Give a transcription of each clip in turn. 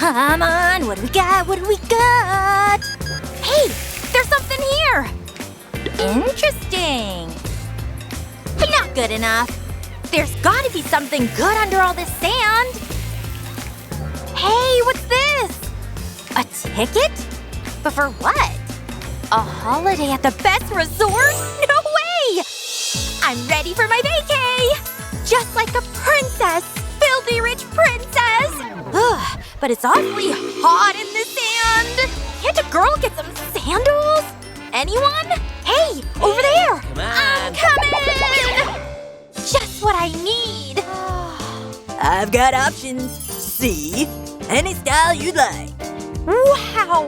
Come on, what do we got? What do we got? Hey, there's something here! Interesting. But not good enough. There's gotta be something good under all this sand. Hey, what's this? A ticket? But for what? A holiday at the best resort? No way! I'm ready for my vacay! Just like a princess! Filthy rich princess! Ugh, but it's awfully hot in the sand! Can't a girl get some sandals? Anyone? Hey, over there! Come on! I'm coming! Just what I need! I've got options. See? Any style you'd like. Wow!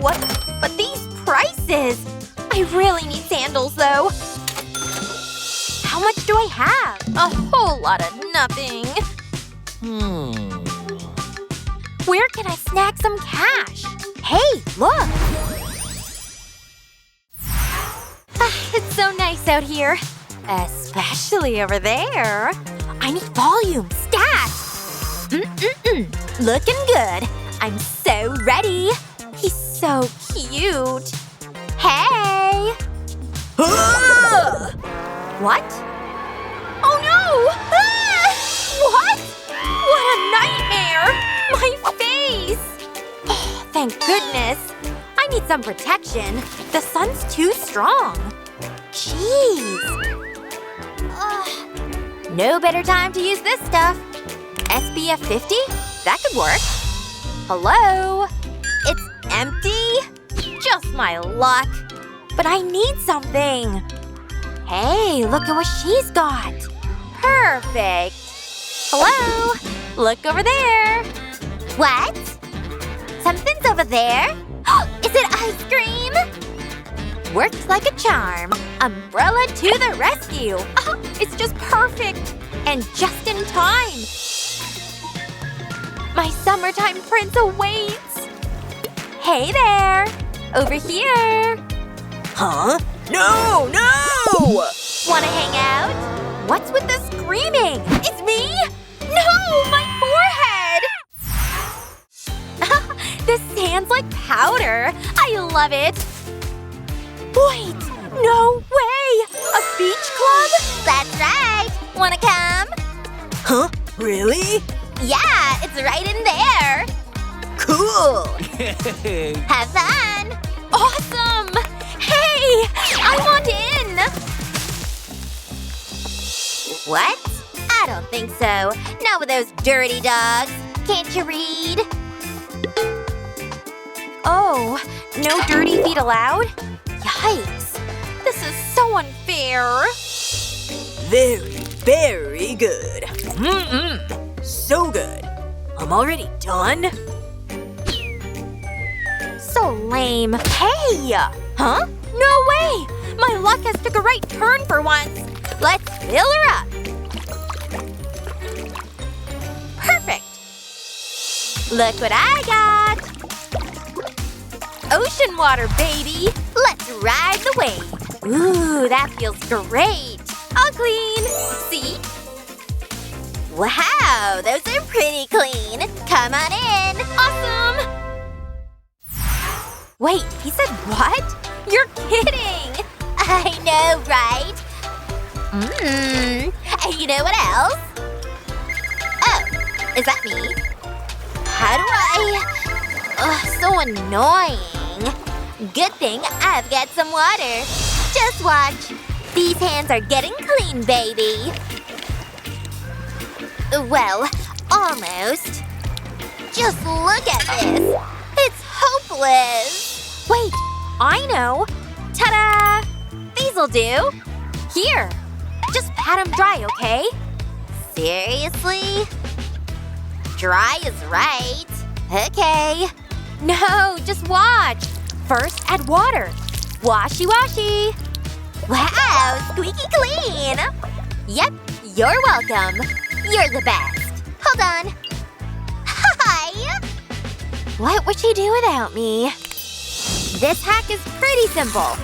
But these prices! I really need sandals, though. How much do I have? A whole lot of nothing. Where can I snag some cash? Hey, look! It's so nice out here. Especially over there. I need volume, stats! Looking good. I'm so ready. He's so cute. Hey! What? Oh no! What? What a nightmare! My face! Oh, thank goodness. I need some protection. The sun's too strong. Jeez. No better time to use this stuff. SPF 50? That could work. Hello? It's empty? Just my luck. But I need something. Hey, look at what she's got. Perfect. Hello? Look over there. What? Something's over there? Is it ice cream? Works like a charm. Umbrella to the rescue. Oh, it's just perfect. And just in time. My summertime prince awaits. Hey there. Over here. Huh? No! No! Wanna hang out? What's with the screaming? It's me? No! My forehead! This sand's like powder. I love it. Wait! No way! A beach club? That's right! Wanna come? Huh? Really? Yeah, it's right in there! Cool! Have fun! Awesome! Hey! I want in! What? I don't think so. Not with those dirty dogs. Can't you read? Oh, no dirty feet allowed? Yikes. This is so unfair. Very, very good. So good. I'm already done. So lame. Hey! Huh? No way! My luck has took a right turn for once. Let's fill her up. Perfect. Look what I got. Ocean water, baby. Let's ride the wave. Ooh, that feels great. All clean. See? Wow, those are pretty clean. Come on in. Awesome. Wait, he said what? You're kidding! I know, right? And you know what else? Oh, is that me? How do I… Ugh, so annoying. Good thing I've got some water. Just watch. These hands are getting clean, baby. Well, almost. Just look at this. It's hopeless. Wait, I know. Ta-da! These'll do. Here. Just pat them dry, okay? Seriously? Dry is right. Okay. No, just watch. First, add water. Washy-washy. Wow, squeaky clean. Yep, you're welcome. You're the best. Hold on. Hi! What would she do without me? This hack is pretty simple.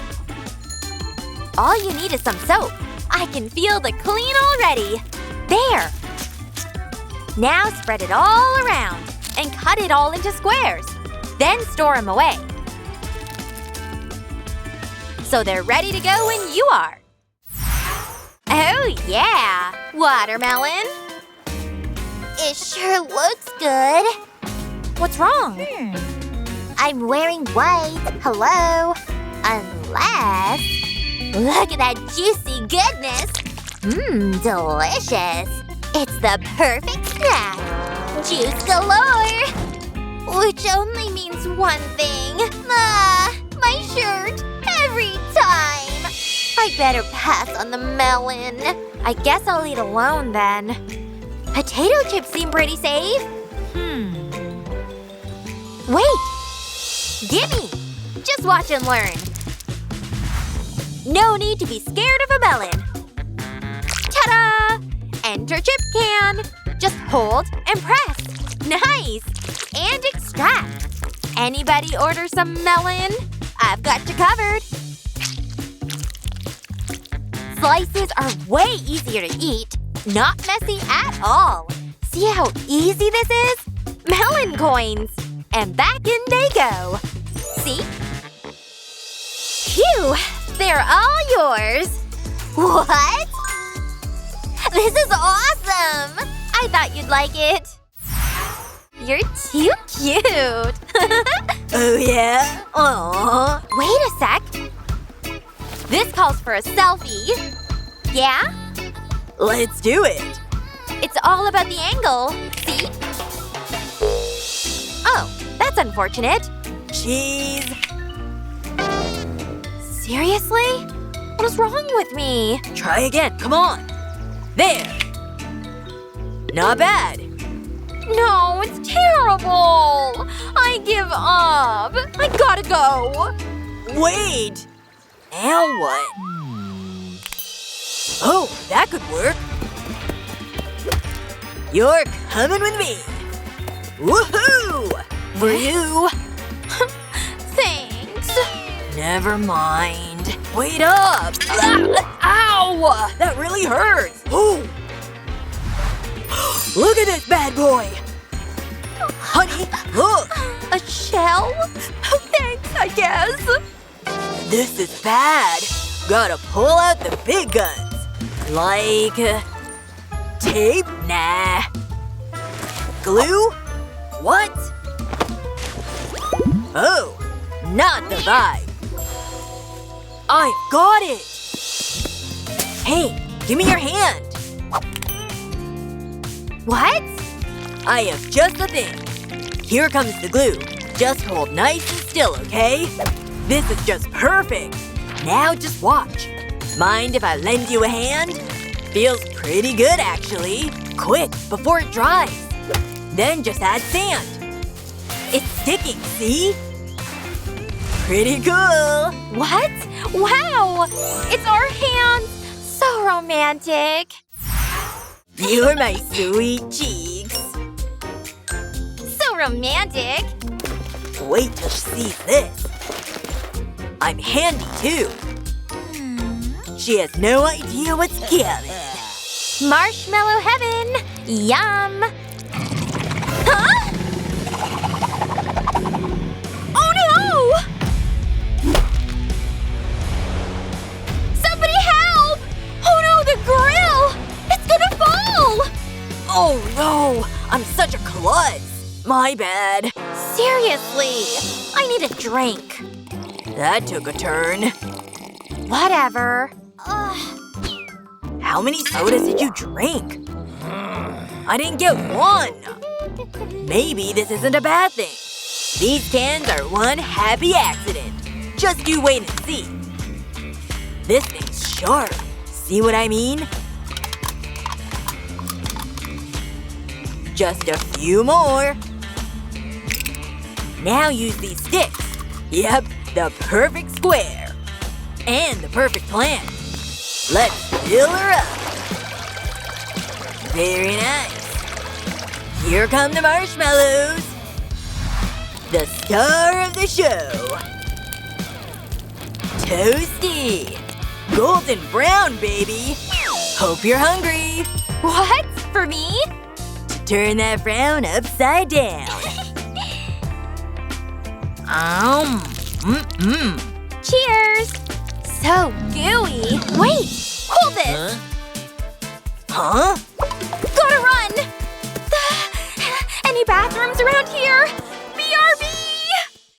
All you need is some soap. I can feel the clean already. There. Now spread it all around. and cut it all into squares. Then store them away. So they're ready to go when you are. Oh yeah! Watermelon! It sure looks good. What's wrong? I'm wearing white. Hello? Unless… Look at that juicy goodness! Mmm, delicious. It's the perfect snack. Juice galore! Which only means one thing. My shirt. Every time. I'd better pass on the melon. I guess I'll eat alone then. Potato chips seem pretty safe. Wait! Gimme! Just watch and learn. No need to be scared of a melon. Ta-da! Enter chip can. Just hold and press. Nice! And extract. Anybody order some melon? I've got you covered. Slices are way easier to eat. Not messy at all. See how easy this is? Melon coins. And back in they go. See? Phew! They're all yours. What? This is awesome! I thought you'd like it. You're too cute. Oh, yeah? Aww. Wait a sec. This calls for a selfie. Yeah? Let's do it. It's all about the angle. See? Oh, that's unfortunate. Cheese. Seriously? What is wrong with me? Try again. Come on. There. Not bad. No, it's terrible. I give up. I gotta go. Wait. Now what? Oh, that could work. You're coming with me. Woohoo! For you. Thanks. Never mind. Wait up. Ow! That really hurts. Oh. Look at this bad boy. Honey, look. A shell? Thanks, I guess. This is bad. Gotta pull out the big guns. Like… tape? Nah. Glue? What? Oh, not the vibe. I've got it. Hey, give me your hand. What? I have just the thing. Here comes the glue. Just hold nice and still, okay? This is just perfect. Now just watch. Mind if I lend you a hand? Feels pretty good, actually. Quick, before it dries. Then just add sand. It's sticking, see? Pretty cool. What? Wow! It's our hands! So romantic. You're my sweet cheeks. So romantic. Wait till she sees this. I'm handy, too. She has no idea what's coming. Marshmallow heaven! Yum! Huh? Oh no! Somebody help! Oh no, the grill! It's gonna fall! Oh no! I'm such a klutz. My bad. Seriously, I need a drink. That took a turn. Whatever. How many sodas did you drink? I didn't get one. Maybe this isn't a bad thing. These cans are one happy accident. Just you wait and see. This thing's sharp. See what I mean? Just a few more. Now use these sticks. Yep, the perfect square. And the perfect plan. Let's fill her up. Very nice. Here come the marshmallows. The star of the show. Toasty. Golden brown, baby. Hope you're hungry. What? For me? Turn that frown upside down. Cheers! So gooey. Wait! Hold this! Huh? Gotta run! Any bathrooms around here?